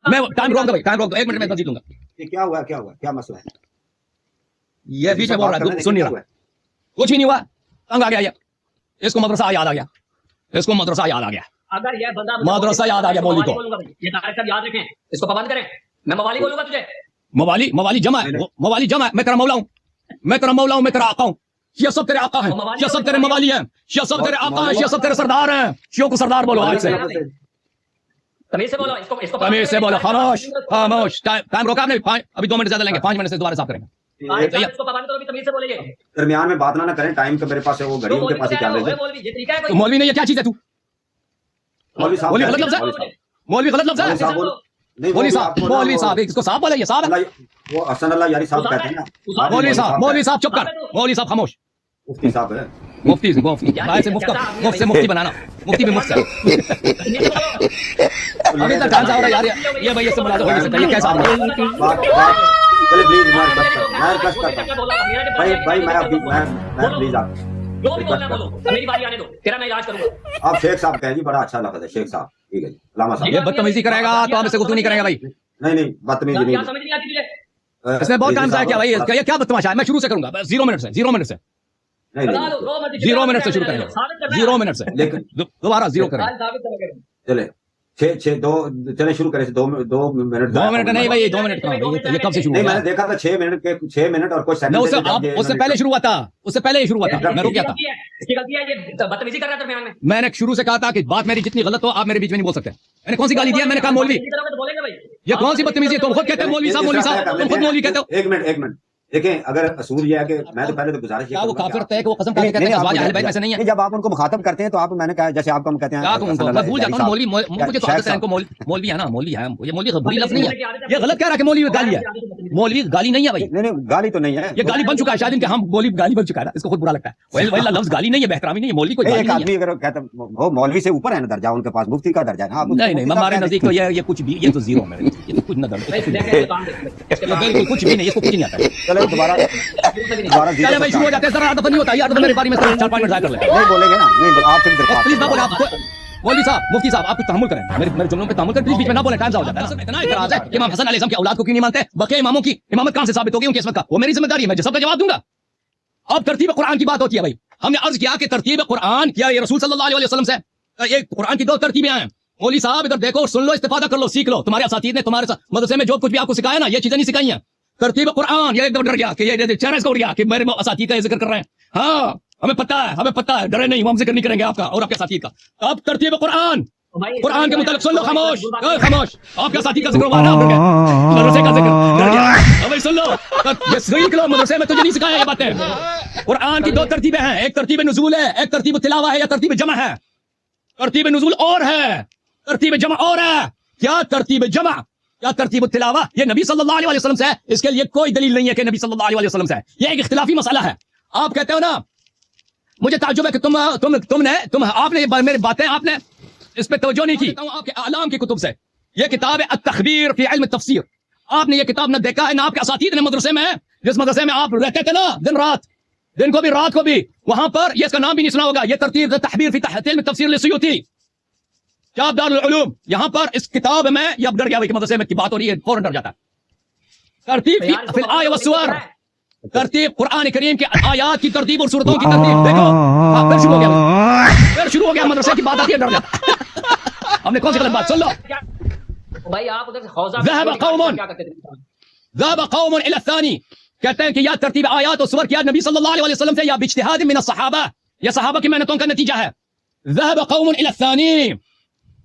میں ٹائم روک دو بھائی، ٹائم روک دو، 1 منٹ میں جیت لوں گا. یہ کیا ہوا کیا مسئلہ ہے؟ یہ بیچ میں بول رہا ہے، سن نہیں رہا، کچھ بھی نہیں ہوا، تنگ آ گیا یہ، اس کو مدرسہ یاد آ گیا، اس کو مدرسہ یاد آ گیا، اگر یہ بندہ مدرسہ یاد آ گیا مولوی کو. یہ ڈائریکٹر یاد رکھیں، اس کو پابند کریں. میں موالی بولوں گا تجھے، موالی جمع ہے، موالی جمع ہے. میں تیرا مولا ہوں، میں تیرا مولا ہوں، میں تیرا آقا ہوں. یہ سب تیرے آقا ہیں، یہ سب تیرے موالی ہیں، یہ سب تیرے آقا ہیں، یہ سب تیرے سردار ہیں. شیعوں کو سردار بولو آج سے، تمیز سے بولو. اس کو تمیز سے بولو. خاموش خاموش. ٹائم روکا آپ نے، ابھی 2 منٹ زیادہ لیں گے، 5 منٹ سے دوبارہ صاف کریں گے. اس کو پابند کرو، تمیز سے بولے. یہ درمیان میں بات نہ کریں، ٹائم کا میرے پاس ہے، وہ گھڑی ان کے پاس ہی چل رہی ہے. یہ طریقہ ہے تو کوئی؟ مولوی نہیں ہے، کیا چیز ہے تو؟ مولوی صاحب مولوی غلط لفظ ہے، مولوی غلط لفظ ہے. مولوی صاحب اس کو صاحب بولے، یہ صاحب ہے. وہ حسن اللہ یاری صاحب کہتے ہیں نا. مولوی صاحب چپ کر، مولوی صاحب خاموش. مفتی صاحب ہے، مفتی سے مفتی بنانا، مفتی بھی مفت ہے. ابھی تک ڈانس آ رہا ہے یار، یہ بھائی اس سے ملازم ہو نہیں سکتا، یہ کیسا آدمی ہے؟ چلے پلیز میں ریکویسٹ کرتا ہوں بھائی میں پلیز آپ جو بھی بولنا بولو، میری باری آنے دو، تیرا میں علاج کروں گا. آپ شیخ صاحب کہیں جی، بڑا اچھا لفظ ہے شیخ صاحب. ٹھیک ہے جی، علامہ صاحب. یہ بدتمیزی کرے گا تو آپ اس سے گفتگو نہیں کریں گے بھائی. نہیں بدتمیزی کیا نہیں. سمجھ نہیں آتی تجھے؟ اس میں بہت ٹائم ضائع کیا بھائی، یہ کیا بدتماشا ہے. میں شروع سے کروں گا، 0 منٹ سے، 0 منٹ سے، 0 منٹ سے شروع کریں گے، 0 منٹ سے، لیکن دوبارہ 0 کریں گے. چلے چلے شروع کریں. 2 منٹ 2 منٹ نہیں بھائی، 2 منٹ کہاں بھائی، یہ کب سے شروع نہیں، ہوا؟ میں نے دیکھا تھا 6 منٹ کے 6 منٹ اور کچھ میں سیکنڈ. اس سے پہلے شروع ہوا تھا، اس سے پہلے ہی شروع ہوا تھا، میں رک گیا تھا. اس کی غلطی ہے، یہ بدتمیزی کر رہا ہے درمیان میں. میں نے شروع سے کہا تھا کہ بات میری جتنی غلط ہو آپ میرے بیچ میں نہیں بول سکتے. میں نے کون سی گالی دیا؟ میں نے کہا مولوی. بولیں گے بھائی، یہ کون سی بدتمیزی ہے؟ تم خود کہتے ہیں مولوی صاحب، مولوی صاحب، تم خود مولوی کہتے ہو. ایک منٹ دیکھیں، اگر اصول یہ ہے کہ میں تو پہلے تو گزارش کیا وہ کافر تھے کہ وہ قسم کھا کے کہتے ہیں ازواج اہل بیت میں سے نہیں ہے؟ جب آپ ان کو مخاطب کرتے ہیں تو آپ، میں نے کہا جیسے آپ کو کہتے ہیں، کیا تم ان کو، میں بھول جاتا ہوں مولوی، مجھے تو عادت ہے ان کو مولوی ہے نا، مولوی ہے. یہ مولوی بری لفظ نہیں ہے، یہ غلط کہہ رہا ہے کہ مولوی گالی ہے. مولوی گالی نہیں ہے بھائی، نہیں گالی تو نہیں ہے، یہ گالی بن چکا ہے شاید ان کے، ہم مولوی گالی بن چکا ہے، اس کو خود برا لگتا ہے. وہی لفظ گالی نہیں ہے، بہترامی نہیں ہے. مولوی کوئی گالی ایک نہیں ہے. آدمی اگر کہتا وہ مولوی سے اوپر ہے نا درجہ، ان کے پاس مفتی کا درجہ ہے. نہیں ہمارے نزدیک تو یہ کچھ بھی، یہ تو 0 ہے، یہ تو کچھ نہ بالکل کچھ بھی نہیں، اس کو کچھ نہیں آتا ہے. چلو دوبارہ چلے بھائی شروع ہو جاتے ہیں. ذرا عادت نہیں ہوتا یار، میری باری میں 4-5 منٹ ضائع کر لیتے ہیں. نہیں بولیں گے نا، نہیں آپ سے بھی پلیز نہ بولیں. درخواست. آپ مولوی صاحب، مفتی صاحب، آپ کچھ تحمل کریں، میرے جملوں پہ تحمل کریں پلیز. بیچ میں نہ بولیں، ٹائم ضائع ہو جاتا ہے. اتنا اعتراض ہے کہ امام حسن علیہ السلام کی اولاد کو کیوں نہیں مانتے؟ بقیہ اماموں کی امامت کہاں سے ثابت ہوگی ان کی عصمت کا؟ وہ میری ذمہ داری ہے، میں سب کا جواب دوں گا. اب ترتیب قرآن کی بات ہوتی ہے بھائی. ہم نے عرض کیا کہ ترتیب قرآن کیا یہ رسول صلی اللہ علیہ وسلم سے ایک قرآن کی 2 ترتیبیں ہیں. مولوی صاحب ادھر دیکھو، سن لو، استفادہ کر لو، سیکھ لو. تمہارے اساتید نے تمہارے مدرسے میں جو کچھ بھی آپ کو سکھایا نا، یہ چیزیں نہیں سکھائی ہیں. ترتیب قرآن، یہ ایک دم ڈر گیا کہ یہ چہرے سے اڑ گیا کہ میرے اساتید کا ذکر کر رہے ہیں. ہاں ہمیں پتہ ہے، ڈرے نہیں، ہم ذکر نہیں کریں گے آپ کا اور آپ کے اساتید کا. اب ترتیب قرآن کے متعلق سن لو. خاموش خاموش. آپ کے ساتھی کا ذکر ہوا نا، مدرسے کا ذکر. ابھی سن لو، یہ سیکھ لو، مدرسے میں تجھے نہیں سکھایا یہ باتیں. قرآن کی 2 ترتیبیں ہیں، ایک ترتیب نزول ہے، ایک ترتیب تلاوہ ہے، یا ترتیب جمع ہے. ترتیب نزول اور ہے، ترتیب جمع اور ہے. کیا ترتیب جمع، کیا ترتیب تلاوہ یہ نبی صلی اللہ علیہ وسلم سے ہے. اس کے لیے کوئی دلیل نہیں ہے کہ نبی صلی اللہ علیہ وسلم سے ہے. یہ ایک اختلافی مسئلہ ہے. آپ کہتے ہو نا، مجھے تعجب ہے کہ آپ نے میری باتیں آپ نے اس پہ توجہ نہیں کی. آپ کے اعلام کی کتب سے یہ کتاب ہے التخبیر فی علم التفسیر. آپ نے یہ کتاب نہ دیکھا ہے نہ آپ کے اساتید نے مدرسے میں، جس مدرسے میں آپ رہتے تھے نا، دن کو بھی رات کو بھی، وہاں پر یہ اس کا نام بھی نہیں سنا ہوگا. یہ ترتیب تحبیر فی علم التفسیر للسیوطی، کیا دار العلوم. یہاں پر اس کتاب میں یہ اب ڈر گیا کہ مدرسے میں کی بات ہو رہی ہے، فوراً ڈر جاتا ہے. ترتیب فی الآیہ والسور، ترتیب قرآن کریم کی آیات کی ترتیب اور سورتوں کی ترتیب. دیکھو پھر شروع ہو گیا مدرسے کی بات آتی ہے، ڈر جاتا. ہم نے کون سی غلط بات سن لو. بھائی آپ ادھر سے خوضہ ذهب قوم الى الثاني، کہتے ہیں کہ یا ترتیب آیات اور سور کیا نبی صلی اللہ علیہ وسلم سے یا باجتہاد من الصحابہ، یا صحابہ کی محنتوں کا نتیجہ ہے. ذهب قوم الى الثاني،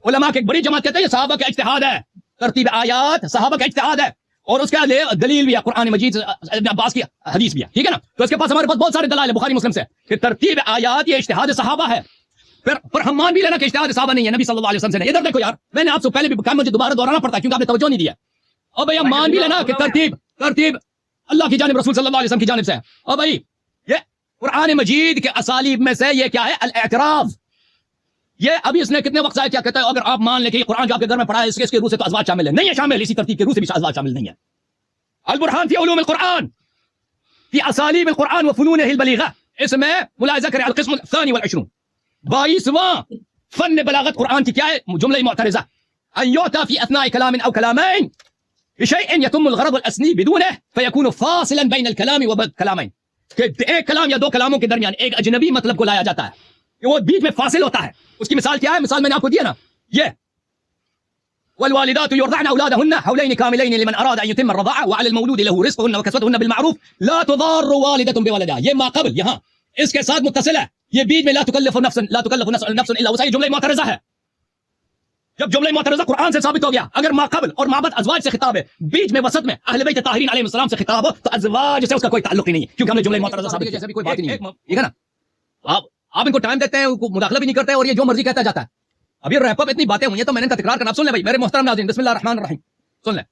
علماء کی ایک بڑی جماعت کہتے ہیں یہ صحابہ کا اجتہاد ہے. ترتیب آیات صحابہ کا اجتہاد ہے، اور اس کا دلیل بھی ہے قرآن مجید، ابن عباس کی حدیث بھی ہے. ٹھیک ہے نا، تو اس کے پاس ہمارے پاس بہت سارے دلائل ہیں بخاری مسلم سے کہ ترتیب آیات یہ اجتہاد صحابہ ہے. پھر ہم مان بھی لینا کہ اجتہاد صحابہ نہیں ہے، نبی صلی اللہ علیہ وسلم سے نہیں. ادھر دیکھو یار، میں نے آپ سے پہلے بھی کہا، مجھے دوبارہ دہرانا پڑتا ہے کیونکہ آپ نے توجہ نہیں دیا. اور بھائی ہم مان بھی لینا کہ ترتیب اللہ کی جانب، رسول صلی اللہ علیہ وسلم کی جانب سے ہے. اور بھائی یہ قرآن مجید کے اسالیب میں سے یہ کیا ہے؟ الاعتراض. یہ ابھی اس نے کتنے وقت سے کیا کہتا ہے، اگر آپ مان لیں کہ یہ قرآن جو آپ کے گھر میں پڑھا ہے اس کے روح سے تو ازواج شامل ہے. نہیں ہے شامل، اسی ترتیب کے روح سے بھی ازواج شامل نہیں ہے. البرہان فی علوم القرآن فی اسالیب القرآن وفنونہ البلیغہ، اس میں ملاحظہ کریں القسم الثانی والعشرون، 22واں فن بلاغت قرآن کی کیا ہے؟ جملہ معترضہ. أن يعطى في أثناء كلام أو كلامين بشيء يتم الغرض الأصلي بدونه فيكون فاصلا بين الكلام وكلامين کہ ایک کلام یا دو کلاموں کے درمیان ایک اجنبی مطلب کو لایا جاتا ہے کہ وہ بیچ میں فاصل ہوتا ہے. اس کی مثال کیا ہے؟ مثال میں نے آپ کو دیا نا, یہ والوالدات يرضعن أولادهن حولين كاملين لمن أراد أن يتم الرضاعة وعلى المولود له رزقهن وكسوتهن بالمعروف لا تضار والدة بولدها. یہ ما قبل یہاں اس کے ساتھ متصل ہے. یہ بیچ میں لا تکلف نفس الا وسعها جملہ معترضہ ہے. جب جملہ معترضہ قرآن سے ثابت ہو گیا, اگر ما قبل اور ما بعد ازواج سے خطاب ہے, بیچ میں وسط میں اہل بیت طاہرین علیہ السلام سے خطاب ہو, تو ازواج سے اس کا کوئی تعلق ہی نہیں ہے, کیونکہ ہم نے جملہ معترضہ ثابت کیا. جیسے بھی کوئی بات نہیں ہے, ٹھیک ہے نا. آپ ان کو ٹائم دیتے ہیں, مداخلہ بھی نہیں کرتے, اور یہ جو مرضی کہتا جاتا ہے. ابھی ریپ اپ اتنی باتیں ہوئی ہیں تو میں نے تکرار کرنا. سن لیں بھائی میرے محترم ناظرین, بسم اللہ الرحمن الرحیم, سن لیں.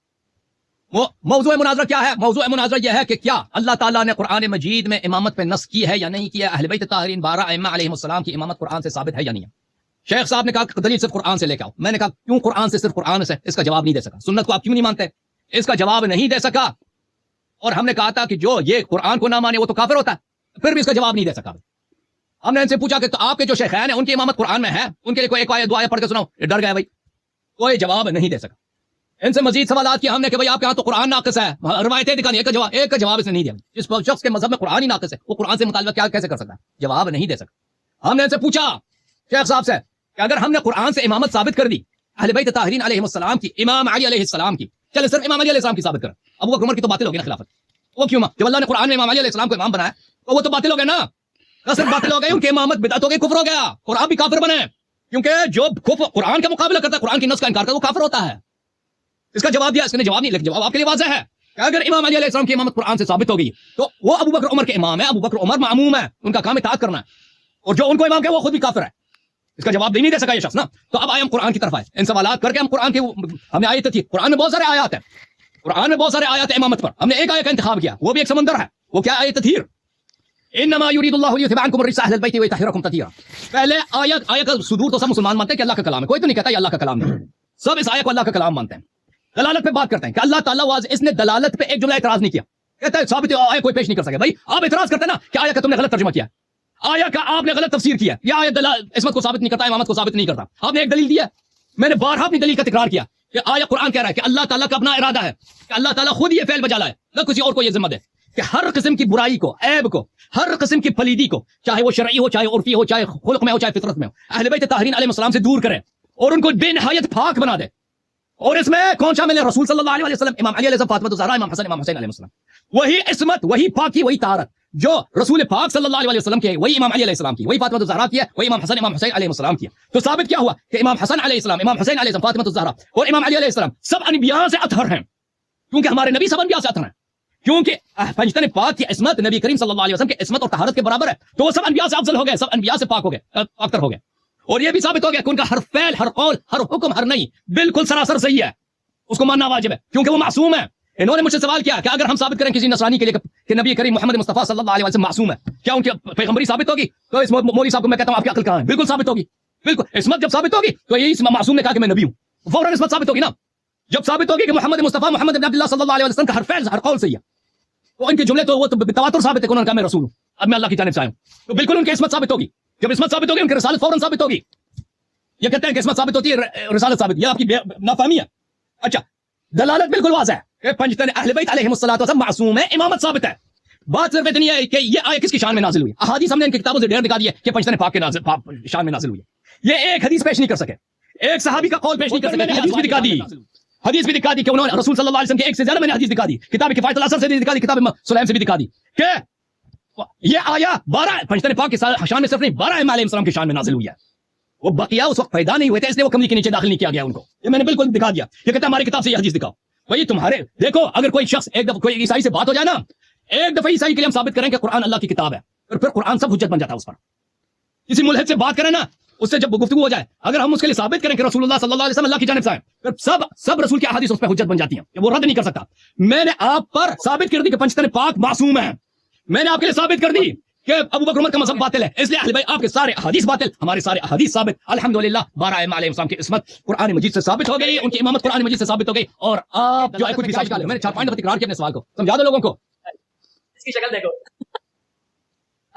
موضوع مناظرہ کیا ہے؟ موضوع مناظرہ یہ ہے کہ کیا اللہ تعالیٰ نے قرآن مجید میں امامت پہ نص کی ہے یا نہیں کی ہے؟ اہل بیت طاہرین 12 ائمہ علیہم السلام کی امامت قرآن سے ثابت ہے یا نہیں ہے؟ شیخ صاحب نے کہا کہ دلیل صرف قرآن سے لے کے آؤ. میں نے کہا کیوں قرآن سے, صرف قرآن سے؟ اس کا جواب نہیں دے سکا. سنت کو آپ کیوں نہیں مانتے؟ اس کا جواب نہیں دے سکا. اور ہم نے کہا تھا کہ جو یہ قرآن کو نہ مانے وہ تو کافر ہوتا ہے, پھر بھی اس کا جواب نہیں دے سکا. ہم نے ان سے پوچھا کہ تو آپ کے جو شیخین ہیں ان کی امامت قرآن میں ہے, ان کے لیے کوئی ایک آیت دو آیت پڑھ کے سناؤ. یہ ڈر گئے بھائی, کوئی جواب نہیں دے سکا. ان سے مزید سوالات کیا ہم نے کہ بھائی آپ کے ہاں تو قرآن ناقص ہے, روایتیں دکھانی, ایک کا جواب اس نے نہیں دیا. جس شخص کے مذہب میں قرآن ہی ناقص ہے وہ قرآن سے مطالبہ کیا کیسے کر سکتا ہے؟ جواب نہیں دے سکتا. ہم نے ان سے پوچھا شیخ صاحب سے کہ اگر ہم نے قرآن سے امامت ثابت کر دی اہل بیت طاہرین علیہم السلام کی, امام علی علیہ السلام کی, چلے صرف امام علی علیہ السلام کی ثابت کر, ابو بکر عمر کی تو باطل ہوگی نا خلافت. وہ کیوں؟ جب اللہ نے قرآن میں امام علی علیہ السلام کو امام بنایا تو وہ تو باطل ہو گئے نا, صرف باطل ہو گئے, ان کی امامت بدعت ہو گئی, کفر ہو گیا, اور آپ بھی کافر بنے, کیونکہ جو قرآن کا مقابلہ کرتا ہے, قرآن کی نص کا انکار کرتا ہے, وہ کافر ہوتا ہے. اس کا جواب دیا, اس نے جواب نہیں, لیکن جواب آپ کے لیے واضح ہے کہ اگر امام علی علیہ السلام کی امامت قرآن سے ثابت ہو گئی تو وہ ابو بکر عمر کے امام ہے, ابو بکر عمر معموم ہے, ان کا کام اطاعت کرنا ہے, اور جو ان کو امام کہے وہ خود بھی کافر ہے. اس کا جواب نہیں دے سکا یہ شخص نا. تو اب آئے ہم قرآن کی طرف آئے, ان سوالات کر کے ہم قرآن کی, ہمیں آیت تھی, قرآن میں بہت سارے آیات ہیں, قرآن میں بہت سارے آیات امامت پر, ہم نے ایک آیت کا انتخاب کیا, وہ بھی ایک سمندر ہے. وہ کیا آیت تطہیر, انما یرید اللہ لیذھب عنکم الرجس اہل البیت ویطہرکم تطہیرا. پہلے آیت کا صدور تو سب مسلمان مانتے ہیں کہ اللہ کا کلام ہے, کوئی تو نہیں کہتا یہ اللہ کا کلام نہیں, سب اس آیت کو اللہ کا کلام مانتے ہیں. دلالت پہ بات کرتے ہیں کہ اللہ تعالیٰ واضح, اس نے دلالت پہ ایک جملہ اعتراض نہیں کیا, کہتا ہے ثابت آیت کوئی پیش نہیں کر سکے. بھائی آپ اعتراض کرتے ہیں نا کہ آیت کا تم نے غلط ترجمہ کیا, آیت کا آپ نے غلط تفسیر کیا, یہ آیت عصمت کو ثابت نہیں کرتا, امامت کو ثابت نہیں کرتا. آپ نے ایک دلیل دیا, میں نے بارہا اپنی دلیل کا تکرار کیا کہ آیت قرآن کہہ رہا ہے کہ اللہ تعالیٰ کا اپنا ارادہ ہے کہ اللہ تعالیٰ خود یہ فعل بجا لائے, نہ کسی اور کو یہ ذمہ دے, کہ ہر قسم کی برائی کو, عیب کو, ہر قسم کی پلیدی کو, چاہے وہ شرعی ہو, چاہے عرفی ہو, چاہے خلق میں ہو, چاہے فطرت میں ہو, اہل بیت طاہرین علیہ السلام سے دور کرے اور ان کو بے نہایت پاک بنا دے. اور اس میں کون شامل ہے؟ رسول صلی اللہ علیہ وسلم, امام علی علیہ السلام, فاطمہ الزہرا, امام حسن, امام حسین علیہ السلام. وہی عصمت, وہی پاکی, وہی طہارت جو رسول پاک صلی اللہ علیہ وسلم کی ہے, وہی امام علی علیہ السلام کی, وہی فاطمہ الزہرا کی ہے, وہی امام حسن, امام حسین علیہ السلام کی ہے. تو ثابت کیا ہوا کہ امام حسن علیہ السلام, امام حسین علیہ السلام, فاطمہ الزہرا اور امام علی علیہ السلام سب انبیاء سے اطہر ہیں, کیونکہ ہمارے نبی سب انبیاء سے اطہر ہیں, کیونکہ پنجتن پاک کی عصمت نبی کریم صلی اللہ علیہ وسلم کی عصمت اور طہارت کے برابر ہے. تو وہ سب انبیاء سے افضل ہو گئے, سب انبیاء سے پاک ہو گئے, اکثر ہو گئے. اور یہ بھی ثابت ہو گیا کہ ان کا ہر فعل, ہر قول, ہر حکم, ہر نہیں بالکل سراسر صحیح ہے, اس کو ماننا واجب ہے کیونکہ وہ معصوم ہے. انہوں نے مجھ سے سوال کیا کہ اگر ہم ثابت کریں کسی نصرانی کے لیے کہ نبی کریم محمد مصطفیٰ صلی اللہ علیہ وسلم معصوم ہے, کیا ان کی پیغمبری ثابت ہوگی؟ تو اس مولوی صاحب کو میں کہتا ہوں آپ کی عقل کہاں ہے؟ بالکل ثابت ہوگی, بالکل. عصمت جب ثابت ہوگی تو یہی معصوم نے کہا کہ میں نبی ہوں, فوراً عصمت ثابت ہوگی نا. جب ثابت ہوگی کہ محمد مصطفیٰ محمد بن عبداللہ صلی اللہ علیہ وسلم کا ہر فعل, ہر قول صحیح ہے, تو ان کے جملے تو وہ تواتر ثابت ہے کہ انہوں نے کہا میں رسول ہوں, اب میں اللہ کی جانب سے آیا ہوں, تو بالکل ان کی عصمت ثابت ہوگی. جب عصمت ثابت ہوگی ان کی رسالت فوراً ثابت ہوگی. یہ کہتے ہیں کہ عصمت ثابت ہوتی ہے, رسالت ثابت, یہ آپ کی نافہمی ہے. اچھا, دلالت بالکل واضح ہے کہ پنجتن اہل بیت علیہم الصلوۃ والسلام معصوم ہے, امامت ثابت ہے. بات صرف اتنی ہے کہ یہ آیت کس کی شان میں نازل ہوئی. احادیث ہم نے ان کی کتابوں سے ڈھیر دکھا دی ہے کہ پنجتن پاک کے شان میں نازل ہوئی ہے. یہ ایک حدیث پیش نہیں کر سکے, ایک صحابی کا قول پیش نہیں کر سکے. حدیث بھی دکھا دی, حدیث بھی دکھا دی کہ انہوں نے رسول صلی اللہ علیہ وسلم کے ایک سے زیادہ میں نے حدیث دکھا دی, کتاب کفایت الاثر سے بھی دکھا دی, کتاب سلیم سے بھی دکھا دی کہ یہ آیا 12 پنجتن پاک کے شان میں صرف نہیں 12 امام علیہ السلام کی شان میں نازل ہوئی ہے. وہ بقیہ اس وقت پیدا نہیں ہوئے تھے, اس لیے وہ کملی کے نیچے داخل نہیں کیا گیا ان کو. یہ میں نے بالکل دکھا دیا. یہ کہتا ہے ہماری کتاب سے یہ حدیث دکھاؤ. بھائی تمہارے دیکھو, اگر کوئی شخص ایک دفعہ کوئی عیسائی سے بات ہو جائے نا, ایک دفعہ عیسائی کے لیے ہم ثابت کریں کہ قرآن اللہ کی کتاب ہے, اور پھر قرآن سب حجت بن جاتا ہے اس پر. کسی ملحد سے بات کریں نا, اس سے جب گفتگو ہو جائے, اگر ہم اس کے لیے ثابت کریں کہ رسول اللہ صلی اللہ علیہ وسلم اللہ کی جانب سے آئے, پھر سب رسول کی احادیث اس پہ حجت بن جاتی ہیں, کہ وہ رد نہیں کر سکتا. میں نے آپ پر ثابت کر دی کہ پنجتن پاک معصوم ہے, میں نے آپ کے لیے ثابت کر دی کہ ابو بکر عمر کا مذہب باطل ہے, اس لیے اہل بیت آپ کے سارے احادیث باطل, ہمارے سارے احادیث ثابت. الحمدللہ 12 امام علیہ السلام کی عصمت قرآن مجید سے ثابت ہو گئی, ان کی امامت قرآن مجید سے ثابت ہو گئی. اور آپ جو ہے کچھ بھی سازش کر لیں, میں نے 4 پوائنٹ تکرار کیا اپنے سوال کو, سمجھا دو لوگوں کو. اس کی شکل دیکھو,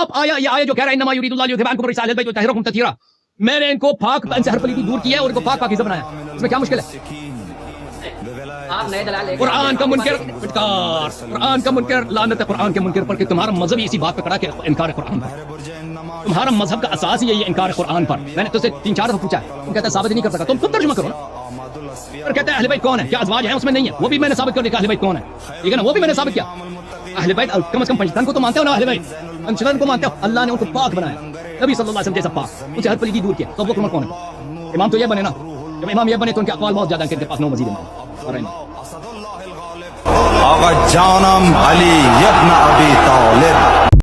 آپ آیا یہ آیا جو کہہ رہا ہے انما یرید اللہ لیذهبعنکم الرجس اہل البیت ویطہرکم تطہیرا. میں نے ان کو پاک ان سے ہر پلیتی دور کی ہے اور ان کو پاک پاکیزہ بنایا. اس میں کیا مشکل ہے؟ آپ نئے دلائل لے کے قرآن کا منکر پھٹکار, قرآن کا منکر لعنت ہے قرآن کے منکر پر کہ تمہارا مذہب ہی اسی بات پہ کھڑا کہ انکار ہے قرآن پر. تمہارا مذہب کا اساس ہی یہی ہے انکار ہے قرآن پر. میں نے تجھ سے 3-4 دفعہ پوچھا ہے, تم کہتا ہے ثابت نہیں کر سکتا. تم ترجمہ کرو نا. اور کہتا ہے اہل بیت کون ہے, کیا ازواج ہیں؟ اس میں نہیں ہے. وہ بھی میں نے ثابت کر دیا کہ اہل بیت کون ہے, ٹھیک ہے نا, وہ بھی میں نے ثابت کیا. اہل بیت کم از کم پنجتن کو تو مانتے ہو نا, اہل بیت پنجتن کو مانتے ہو. اللہ نے ان کو پاک بنایا, نبی صلی اللہ علیہ وسلم جیسا پاک, ان سے ہر پلیتی دور کیا. تو وہ کون ہے؟ امام تو یہ بنے نا. جب امام یہ بنے تو ان کے اقوال بہت زیادہ ہیں کہ ان کے پاس 9 مزید امام اور آقا جانم علی ابن ابی طالب